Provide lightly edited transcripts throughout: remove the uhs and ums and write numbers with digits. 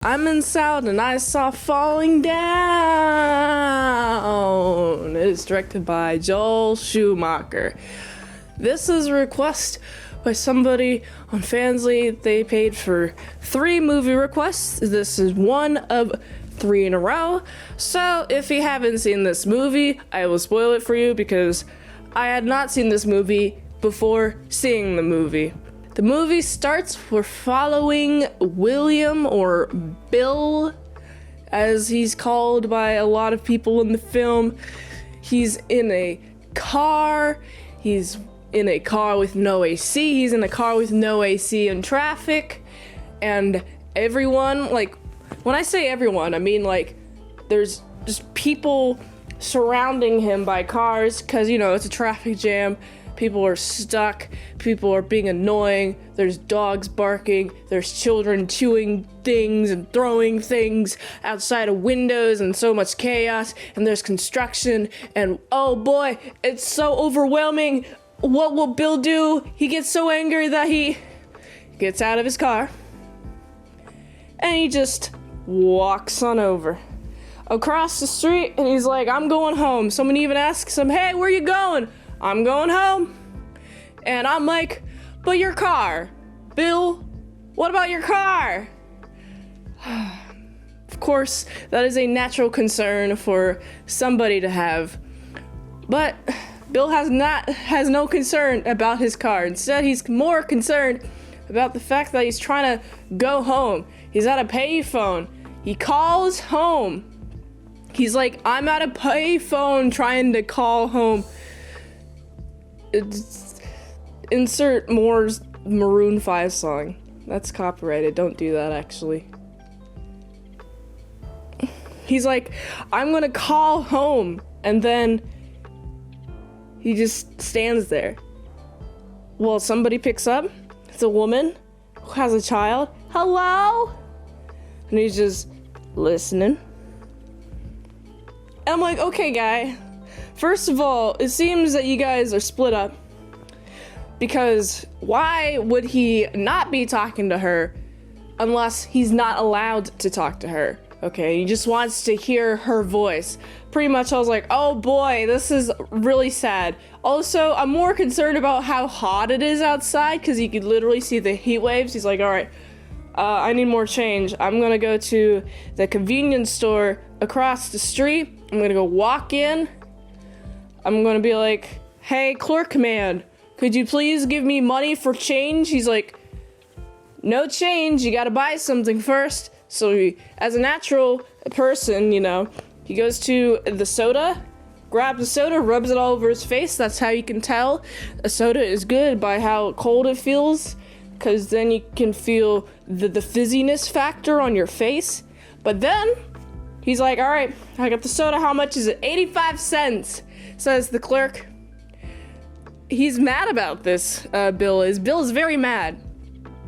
I'm in Salad and I saw Falling Down. It is directed by Joel Schumacher. This is a request by somebody on Fansly. They paid for 3 movie requests. This is one of 3 in a row. So if you haven't seen this movie, I will spoil it for you because I had not seen this movie before seeing the movie. The movie starts, we're following William, or Bill, as he's called by a lot of people in the film. He's in a car. He's in a car with no AC. He's in a car with no AC in traffic. And everyone, like, when I say everyone, I mean, like, there's just people surrounding him by cars, because, you know, it's a traffic jam. People are stuck, people are being annoying, there's dogs barking, there's children chewing things and throwing things outside of windows, and so much chaos, and there's construction, and oh boy, it's so overwhelming. What will Bill do? He gets so angry that he gets out of his car, and he just walks on over across the street, and he's like, I'm going home. Someone even asks him, hey, where you going? I'm going home. And I'm like, but your car, Bill, what about your car? Of course, that is a natural concern for somebody to have. But Bill has no concern about his car. Instead, he's more concerned about the fact that he's trying to go home. He's at a payphone. He calls home. He's like, I'm at a payphone trying to call home. Insert more Maroon 5 song. That's copyrighted. Don't do that, actually. He's like, I'm gonna call home. And then he just stands there. Well, somebody picks up. It's a woman who has a child. Hello? And he's just listening. And I'm like, okay, guy. First of all, it seems that you guys are split up, because why would he not be talking to her unless he's not allowed to talk to her? Okay, he just wants to hear her voice. Pretty much, I was like, oh boy, this is really sad. Also, I'm more concerned about how hot it is outside, because you could literally see the heat waves. He's like, all right, I need more change. I'm gonna go to the convenience store across the street. I'm gonna go walk in. I'm gonna be like, hey, clerk man, could you please give me money for change? He's like, no change, you gotta buy something first. So he, as a natural person, you know, he goes to the soda, grabs the soda, rubs it all over his face. That's how you can tell a soda is good, by how cold it feels, because then you can feel the fizziness factor on your face. But then he's like, all right, I got the soda, how much is it? 85 cents. Says the clerk. He's mad about this, Bill is. Bill is very mad.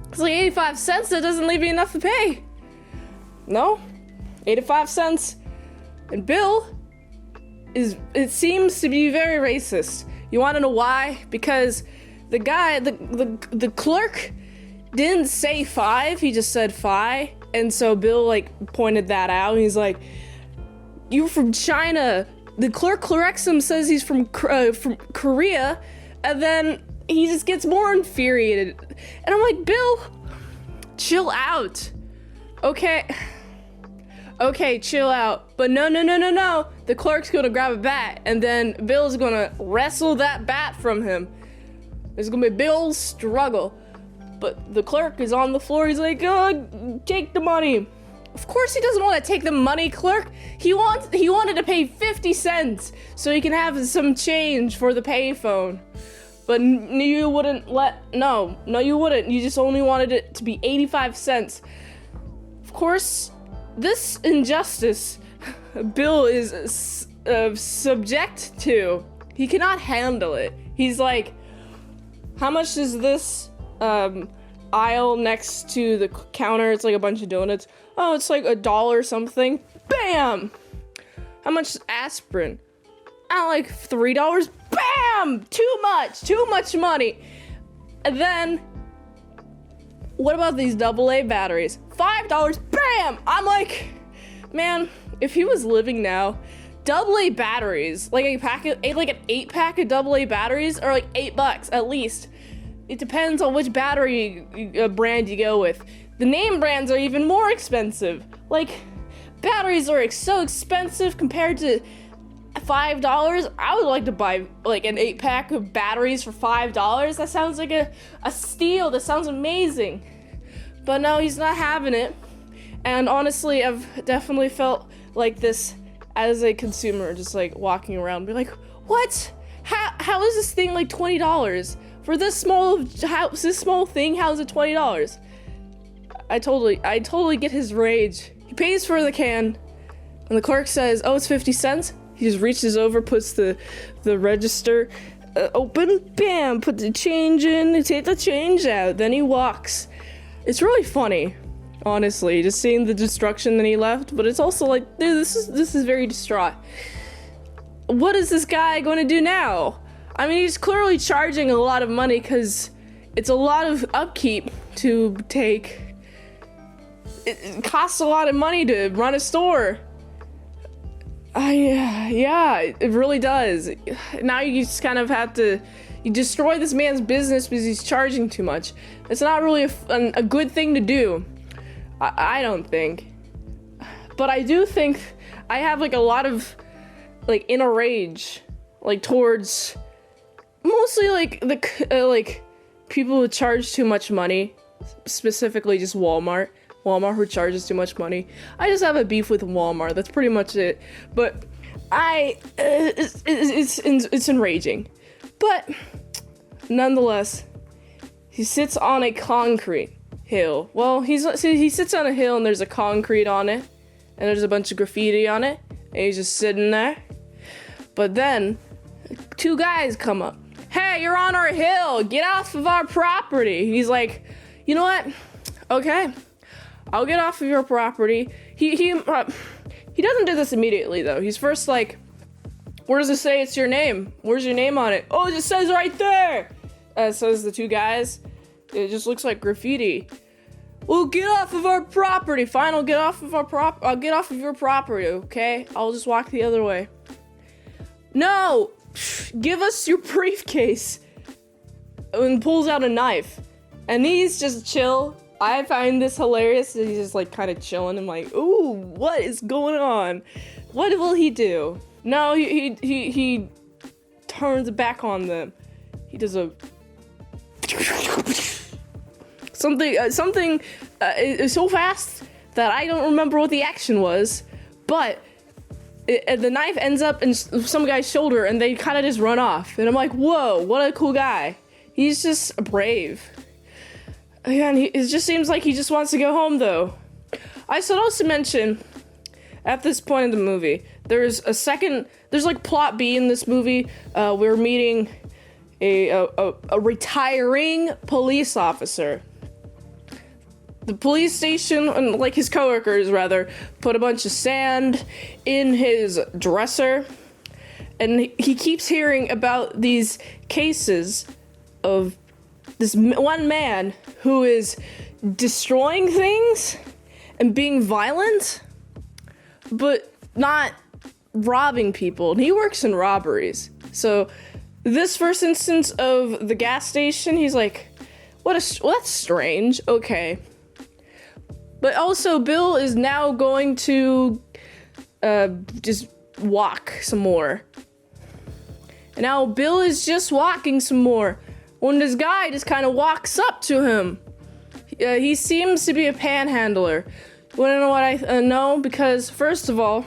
It's like 85 cents, that doesn't leave me enough to pay. No, 85 cents. And Bill it seems to be very racist. You want to know why? Because the guy, the clerk didn't say 5, he just said 5. And so Bill, like, pointed that out, and he's like, you're from China. The clerk corrects him, says he's from Korea, and then he just gets more infuriated. And I'm like, Bill, chill out. Okay, chill out. But no. The clerk's gonna grab a bat, and then Bill's gonna wrestle that bat from him. It's gonna be Bill's struggle. But the clerk is on the floor. He's like, oh, take the money. Of course he doesn't want to take the money, clerk. He wanted to pay 50 cents so he can have some change for the payphone. But you wouldn't no, you wouldn't. You just only wanted it to be 85 cents. Of course, this injustice Bill is subject to. He cannot handle it. He's like, how much is this aisle next to the counter? It's like a bunch of donuts. Oh, it's like $1 something. Bam! How much is aspirin? I like $3. Bam! Too much money. And then what about these AA batteries? $5, bam! I'm like, man, if he was living now, AA batteries, like an 8-pack of AA batteries are like $8 at least. It depends on which battery brand you go with. The name brands are even more expensive. Like, batteries are so expensive compared to $5. I would like to buy like an 8-pack of batteries for $5. That sounds like a steal. That sounds amazing. But no, he's not having it. And honestly, I've definitely felt like this as a consumer, just like walking around, be like, what? How is this thing like $20 for this small thing? How is it $20? I totally get his rage. He pays for the can, and the clerk says, "Oh, it's 50 cents." He just reaches over, puts the register open, bam, put the change in, take the change out. Then he walks. It's really funny, honestly, just seeing the destruction that he left. But it's also like, dude, this is very distraught. What is this guy going to do now? I mean, he's clearly charging a lot of money because it's a lot of upkeep to take. It costs a lot of money to run a store. Yeah, it really does. Now you just kind of have to, you destroy this man's business because he's charging too much. It's not really a good thing to do. I don't think. But I do think I have like a lot of like inner rage, like towards mostly like the like people who charge too much money, specifically just Walmart who charges too much money. I just have a beef with Walmart. That's pretty much it. But it's enraging. But nonetheless, he sits on a concrete hill. Well, he sits on a hill and there's a concrete on it, and there's a bunch of graffiti on it, and he's just sitting there. But then 2 guys come up. Hey, you're on our hill. Get off of our property. He's like, you know what? Okay. I'll get off of your property. He doesn't do this immediately though. He's first like, where does it say it's your name? Where's your name on it? Oh, it just says right there. Says the 2 guys. It just looks like graffiti. Well, get off of our property. Fine, I'll get off of I'll get off of your property, okay? I'll just walk the other way. No, give us your briefcase. And pulls out a knife. And he's just chill. I find this hilarious. He's just like kind of chilling. I'm like, ooh, what is going on? What will he do? No, he turns back on them. He does a something so fast that I don't remember what the action was, but the knife ends up in some guy's shoulder and they kind of just run off. And I'm like, whoa, what a cool guy. He's just brave. Again, it just seems like he just wants to go home, though. I should also mention, at this point in the movie, there's like plot B in this movie. We're meeting a retiring police officer. The police station, and like his coworkers rather, put a bunch of sand in his dresser, and he keeps hearing about these cases of this one man who is destroying things and being violent, but not robbing people. And he works in robberies. So this first instance of the gas station, he's like, well, that's strange. Okay. But also, Bill is now going to just walk some more. And now Bill is just walking some more when this guy just kind of walks up to him. He seems to be a panhandler. You wanna know what I know? Because first of all,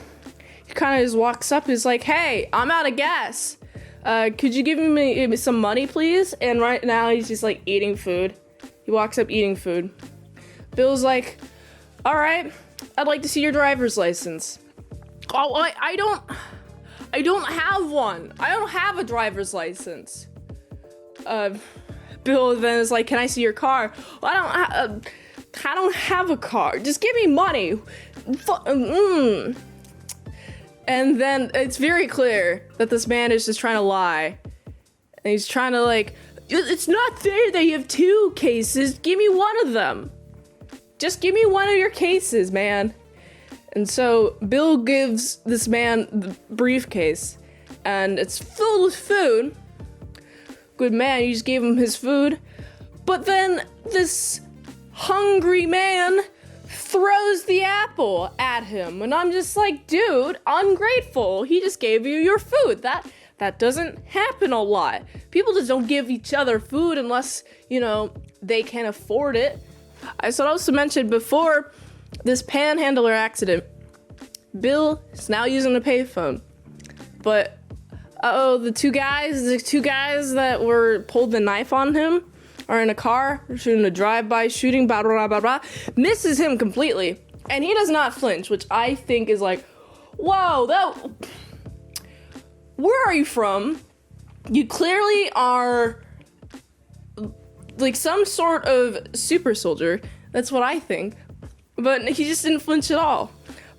he kind of just walks up. He's like, "Hey, I'm out of gas. Could you give me some money, please?" And right now he's just like eating food. He walks up eating food. Bill's like, "All right, I'd like to see your driver's license." Oh, I don't have one. I don't have a driver's license. Bill then is like, "Can I see your car?" Well, I don't have a car. Just give me money. And then it's very clear that this man is just trying to lie. And he's trying to like, it's not fair that you have 2 cases. Give me one of them. Just give me one of your cases, man. And so Bill gives this man the briefcase, and it's filled with food. Good man, you just gave him his food. But then this hungry man throws the apple at him, and I'm just like, dude, ungrateful. He just gave you your food. That doesn't happen a lot. People just don't give each other food unless, they can afford it. I should also mention before this panhandler accident, Bill is now using a payphone. But the two guys that were pulled the knife on him are in a car, shooting a drive-by shooting, blah, blah, blah, blah, misses him completely. And he does not flinch, which I think is like, whoa, where are you from? You clearly are like some sort of super soldier. That's what I think. But he just didn't flinch at all.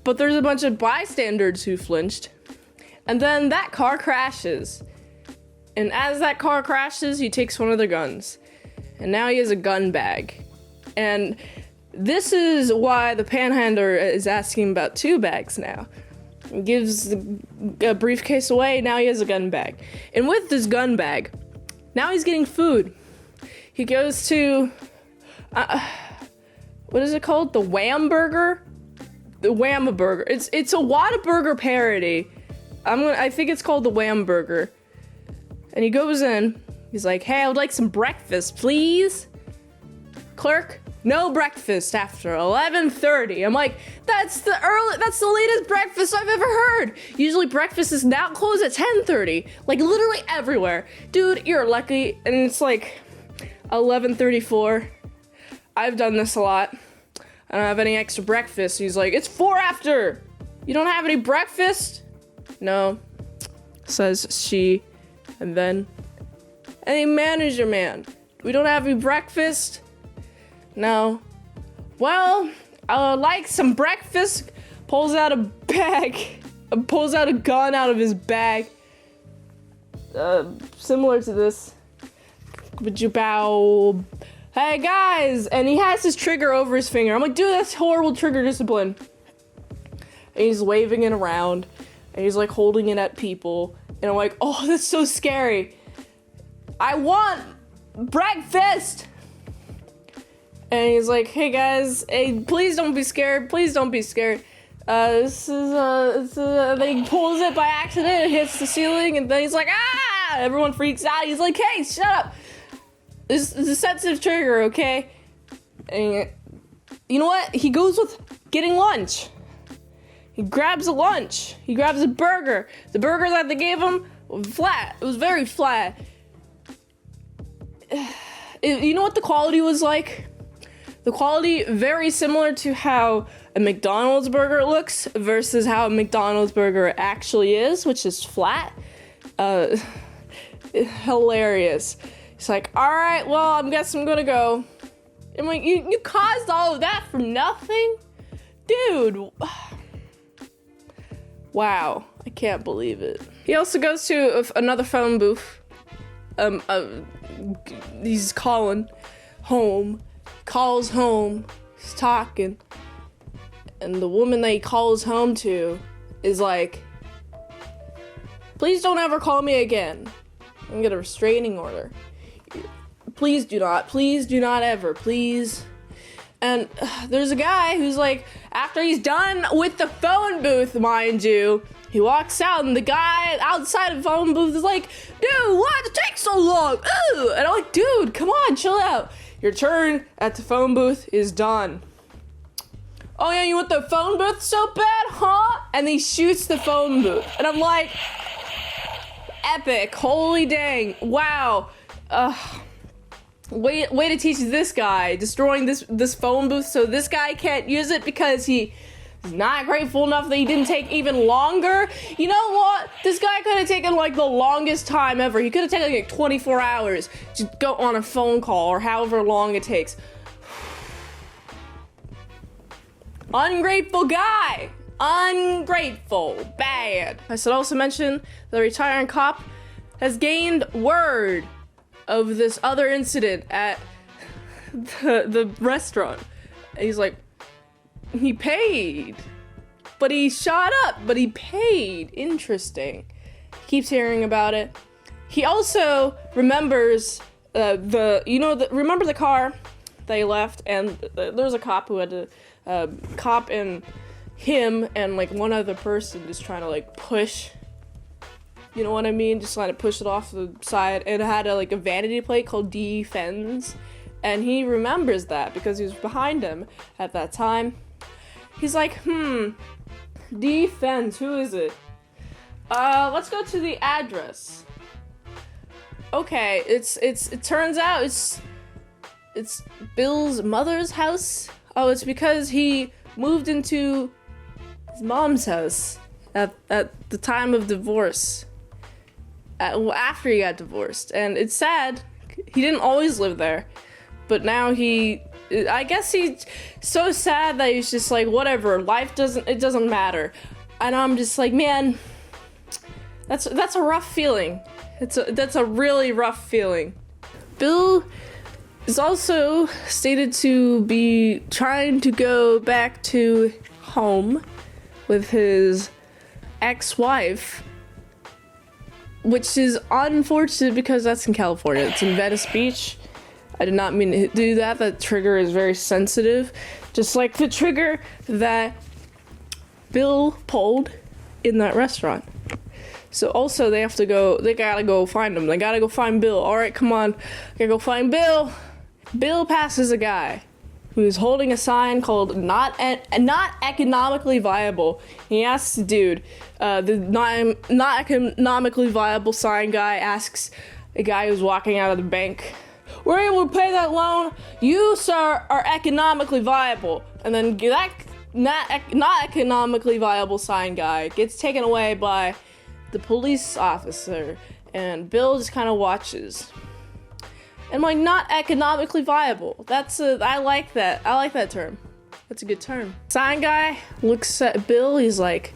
But there's a bunch of bystanders who flinched. And then that car crashes. And as that car crashes, he takes one of their guns. And now he has a gun bag. And this is why the panhandler is asking about 2 bags now. He gives a briefcase away, now he has a gun bag. And with this gun bag, now he's getting food. He goes to, what is it called? The Wham Burger? The Wham Burger. It's a Whataburger parody. I think it's called the Wham Burger. And he goes in, he's like, hey, I would like some breakfast, please. Clerk, no breakfast after 11:30. I'm like, that's the latest breakfast I've ever heard. Usually breakfast is now closed at 10:30. Like literally everywhere. Dude, you're lucky. And it's like 11:34. I've done this a lot. I don't have any extra breakfast. He's like, it's 4 after. You don't have any breakfast? No, says she. And then, hey, manager man, we don't have any breakfast? No. Well, I would like some breakfast. Pulls out a gun out of his bag. Similar to this. Would you bow? Hey guys! And he has his trigger over his finger. I'm like, dude, that's horrible trigger discipline. And he's waving it around. And he's like holding it at people. And I'm like, oh, that's so scary. I want breakfast! And he's like, hey guys, hey, please don't be scared. Please don't be scared. This is, then he pulls it by accident, it hits the ceiling, and then he's like, ah! Everyone freaks out. He's like, hey, shut up. This is a sensitive trigger, okay? And you know what? He goes with getting lunch. He grabs a lunch. He grabs a burger. The burger that they gave him was flat. It was very flat. You know what the quality was like? The quality very similar to how a McDonald's burger looks versus how a McDonald's burger actually is, which is flat. Hilarious. He's like, all right, well, I guess I'm gonna go. I'm like, you caused all of that for nothing? Dude. Wow, I can't believe it. He also goes to another phone booth. He's calling home. Calls home. He's talking. And the woman that he calls home to is like, please don't ever call me again. I'm gonna get a restraining order. Please do not ever, please. And there's a guy who's like, after he's done with the phone booth, mind you, he walks out and the guy outside of the phone booth is like, dude, why'd it take so long? Ooh. And I'm like, dude, come on, chill out. Your turn at the phone booth is done. Oh yeah, you want the phone booth so bad, huh? And he shoots the phone booth. And I'm like, epic, holy dang, wow. Way to teach this guy, destroying this phone booth so this guy can't use it because he's not grateful enough that he didn't take even longer. You know what? This guy could have taken like the longest time ever. He could have taken like 24 hours to go on a phone call or however long it takes. Ungrateful guy. Ungrateful. Bad. I should also mention the retiring cop has gained word of this other incident at the restaurant. And he's like, he paid, but he shot up, but he paid. Interesting. Keeps hearing about it. He also remembers remember the car they left, and there's a cop who had to, cop and him and like one other person just trying to like push, you know what I mean? Just trying to push it off the side, and it had a vanity plate called Defends, and he remembers that because he was behind him at that time. He's like, Defends, who is it? Let's go to the address. Okay, it turns out it's Bill's mother's house. Oh, it's because he moved into his mom's house at the time of divorce. After he got divorced. And it's sad. He didn't always live there. But now I guess he's so sad that he's just like, whatever, life doesn't matter. And I'm just like, man, that's a rough feeling. That's a really rough feeling. Bill is also stated to be trying to go back to home with his ex-wife, which is unfortunate because that's in California. It's in Venice Beach. I did not mean to do that. That trigger is very sensitive. Just like the trigger that Bill pulled in that restaurant. So also they gotta go find him. They gotta go find Bill. All right, come on. Gotta go find Bill. Bill passes a guy who's holding a sign called not economically viable. He asks the dude, the not economically viable sign guy asks a guy who's walking out of the bank, "We're able to pay that loan. You, sir, are economically viable." And then that not economically viable sign guy gets taken away by the police officer, and Bill just kind of watches. And like, not economically viable. I like that. I like that term. That's a good term. Sign guy looks at Bill. He's like,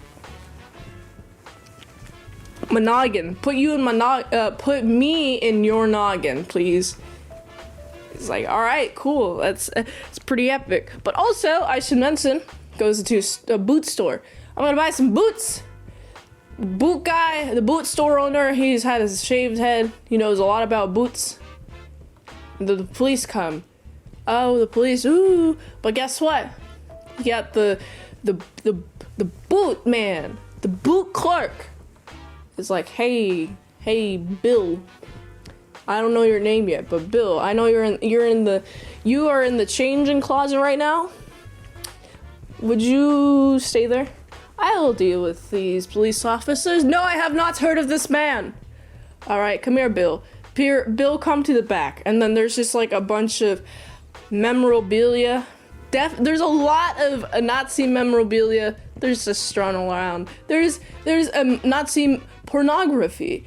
"My noggin. Put me in your noggin, please." He's like, "All right, cool. It's pretty epic." But also, I should mention, goes to a boot store. "I'm gonna buy some boots." Boot guy, the boot store owner, he's had his shaved head. He knows a lot about boots. The police come. Oh, the police, ooh. But guess what? You got the boot man, the boot clerk. It's like, hey, Bill. I don't know your name yet, but Bill, I know you are in the changing closet right now. Would you stay there? I will deal with these police officers. No, I have not heard of this man. All right, come here, Bill. Bill, come to the back. And then there's just like a bunch of memorabilia. There's a lot of Nazi memorabilia. There's just strewn around. There's Nazi pornography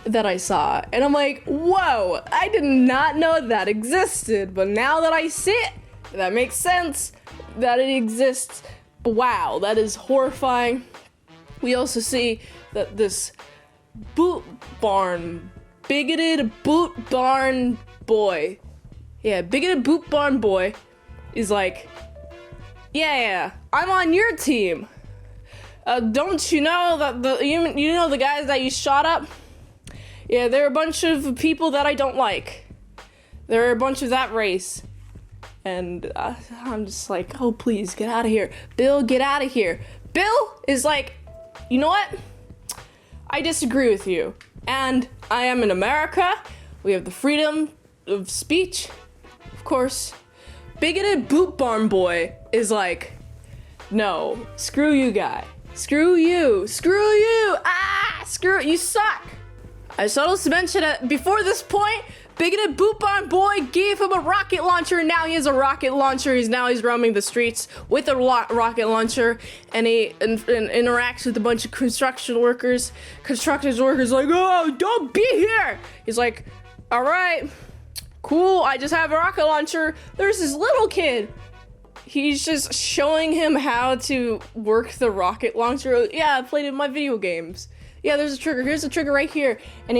that I saw. And I'm like, whoa, I did not know that existed. But now that I see it, that makes sense that it exists. Wow, that is horrifying. We also see that this bigoted boot barn boy is like, yeah, I'm on your team. Don't you know that the guys that you shot up? Yeah, they're a bunch of people that I don't like. They're a bunch of that race. And I'm just like, oh, please, get out of here. Bill, get out of here. Bill is like, you know what? I disagree with you. And I am in America. We have the freedom of speech. Of course, bigoted boot barn boy is like, no, screw you, guy. Screw you. Screw you suck. I should also mention that before this point, bigoted boot barn boy gave him a rocket launcher, and now he has a rocket launcher. He's roaming the streets with a rocket launcher, and he interacts with a bunch of construction workers. Construction workers like, oh, don't be here. He's like, all right, cool, I just have a rocket launcher. There's this little kid. He's just showing him how to work the rocket launcher. Yeah, I played it in my video games. yeah, there's a trigger. Here's a trigger right here. And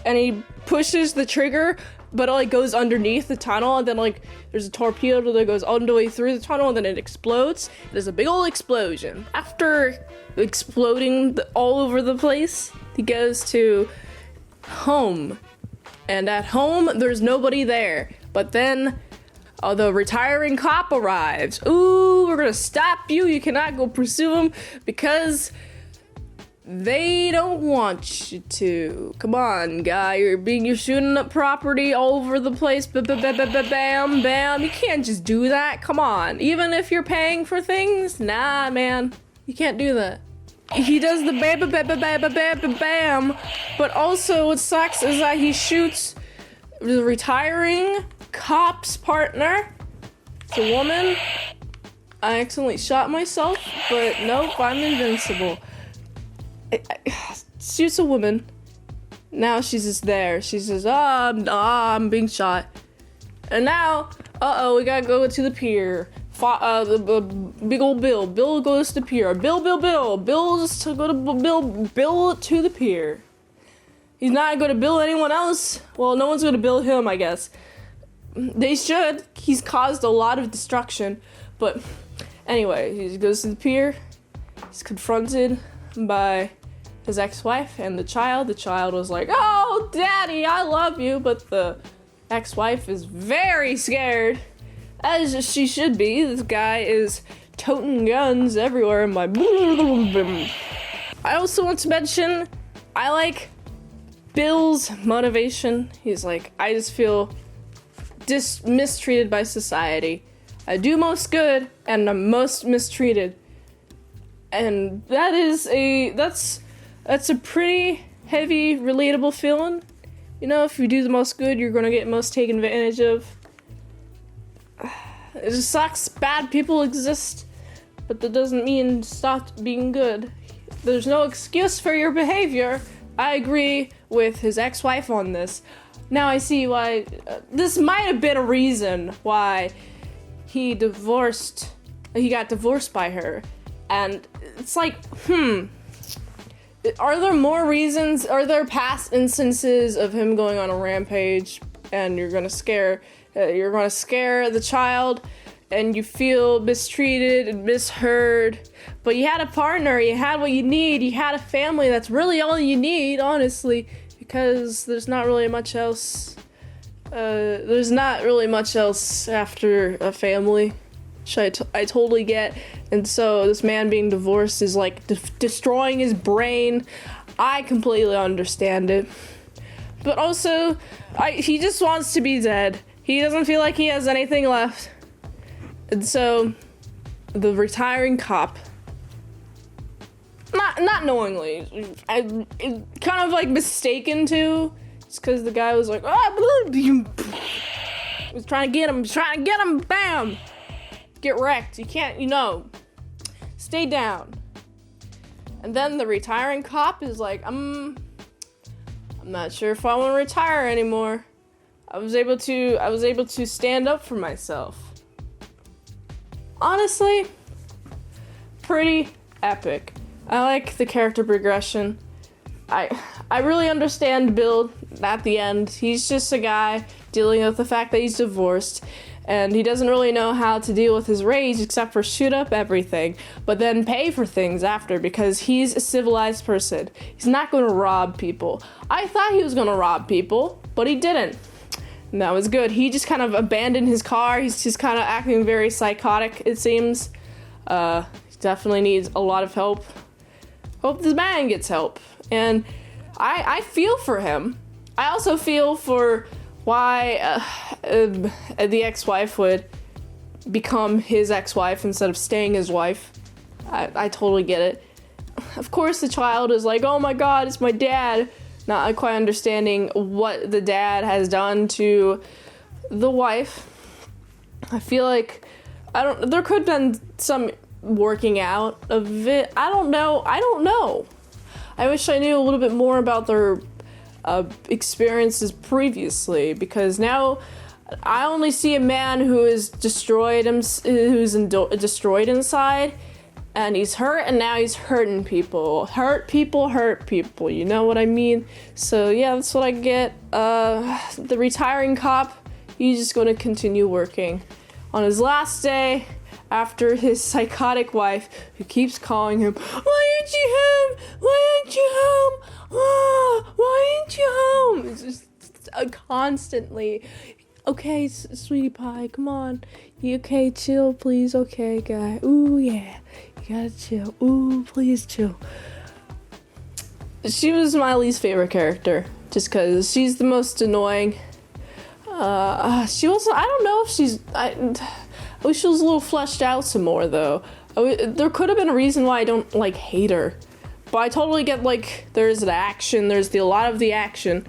he pushes the trigger, but it like goes underneath the tunnel, and then like there's a torpedo that goes all the way through the tunnel, and then it explodes. There's a big old explosion. After exploding all over the place, he goes to home. And at home, there's nobody there. But then the retiring cop arrives. Ooh, we're gonna stop you. You cannot go pursue him because they don't want you to. Come on, guy. You're shooting up property all over the place. Bam, bam. You can't just do that. Come on. Even if you're paying for things, nah, man. You can't do that. He does the bam, but also what sucks is that he shoots the retiring cop's partner. It's a woman. I accidentally shot myself, but nope, I'm invincible. Shoots a woman. Now she's just there. She says, I'm being shot. And now, we gotta go to the pier. The big old Bill. Bill goes to the pier. Bill. Bill's to go to Bill to the pier. He's not going to bill anyone else. Well, no one's going to bill him, I guess. They should. He's caused a lot of destruction. But anyway, he goes to the pier. He's confronted by his ex-wife and the child. The child was like, "Oh, Daddy, I love you." But the ex-wife is very scared. As she should be. This guy is toting guns everywhere in my... I also want to mention, I like Bill's motivation. He's like, I just feel mistreated by society. I do most good, and I'm most mistreated. And that's a pretty heavy, relatable feeling. You know, if you do the most good, you're gonna get most taken advantage of. It just sucks. Bad people exist, but that doesn't mean stop being good. There's no excuse for your behavior. I agree with his ex-wife on this. Now I see why this might have been a reason why he got divorced by her. And it's like, are there more reasons? Are there past instances of him going on a rampage and you're gonna scare the child and you feel mistreated and misheard, but you had a partner, you had what you need, you had a family. That's really all you need, honestly, because there's not really much else. There's not really much else after a family, which I totally get. And so this man being divorced is like destroying his brain. I completely understand it. But also, he just wants to be dead. He doesn't feel like he has anything left. And so, the retiring cop, not knowingly, kind of like mistaken to, it's because the guy was like, he was trying to get him, bam! Get wrecked. You can't, stay down. And then the retiring cop is like, I'm not sure if I want to retire anymore. I was able to stand up for myself. Honestly, pretty epic. I like the character progression. I really understand Bill at the end. He's just a guy dealing with the fact that he's divorced, and he doesn't really know how to deal with his rage except for shoot up everything, but then pay for things after because he's a civilized person. He's not going to rob people. I thought he was going to rob people, but he didn't. And that was good. He just kind of abandoned his car. He's just kind of acting very psychotic, it seems. He definitely needs a lot of help. Hope this man gets help. And I feel for him. I also feel for why the ex-wife would become his ex-wife instead of staying his wife. I totally get it. Of course the child is like, oh my god, it's my dad. Not quite understanding what the dad has done to the wife. I feel like there could have been some working out of it. I don't know. I wish I knew a little bit more about their experiences previously, because now I only see a man who is destroyed inside, and he's hurt, and now he's hurting people. Hurt people, you know what I mean? So yeah, that's what I get. The retiring cop, he's just gonna continue working. On his last day, after his psychotic wife, who keeps calling him, why aren't you home? Why aren't you home? Oh, why aren't you home? It's just constantly, okay, sweetie pie, come on. You okay? Chill, please. Okay, guy. Ooh, yeah. You gotta chill. Ooh, please chill. She was my least favorite character, just because she's the most annoying. She also, I don't know if she's, I wish she was a little fleshed out some more, though. There could have been a reason why I don't, like, hate her. But I totally get, like, there's the action, there's a lot of the action.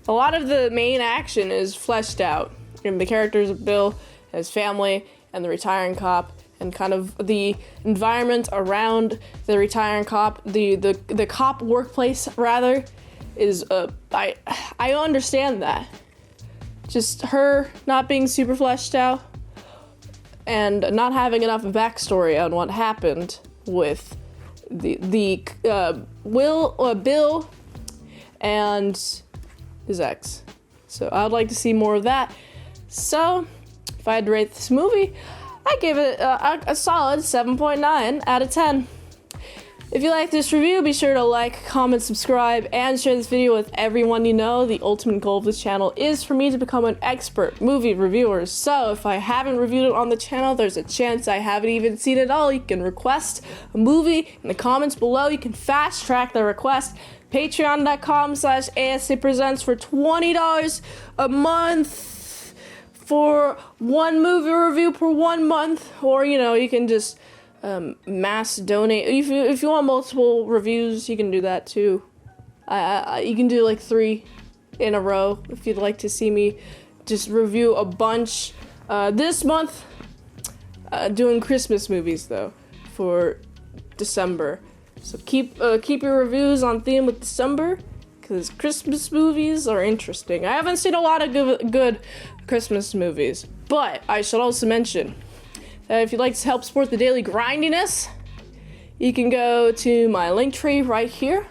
A lot of the main action is fleshed out. And the characters of Bill, his family, and the retiring cop, and kind of the environment around the retiring cop, the cop workplace, rather, is, I understand that. Just her not being super fleshed out, and not having enough backstory on what happened with Bill and his ex. So I'd like to see more of that. So if I had to rate this movie, I give it a solid 7.9 out of 10. If you like this review, be sure to like, comment, subscribe, and share this video with everyone you know. The ultimate goal of this channel is for me to become an expert movie reviewer. So if I haven't reviewed it on the channel, there's a chance I haven't even seen it all. You can request a movie in the comments below. You can fast track the request. Patreon.com/ASApresents for $20 a month for one movie review per 1 month. Or, you know, you can just mass donate. If you want multiple reviews, you can do that too. You can do like 3 in a row if you'd like to see me just review a bunch. This month, doing Christmas movies though for December. So keep your reviews on theme with December, because Christmas movies are interesting. I haven't seen a lot of good Christmas movies, but I should also mention if you'd like to help support the daily grindiness, you can go to my link tree right here.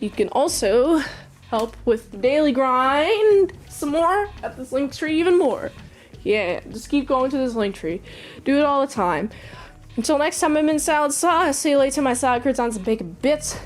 You can also help with the daily grind some more at this link tree even more. Yeah, just keep going to this link tree. Do it all the time. Until next time, I'm Mint Salad Sauce. See you later. My salad croutons and bacon bits.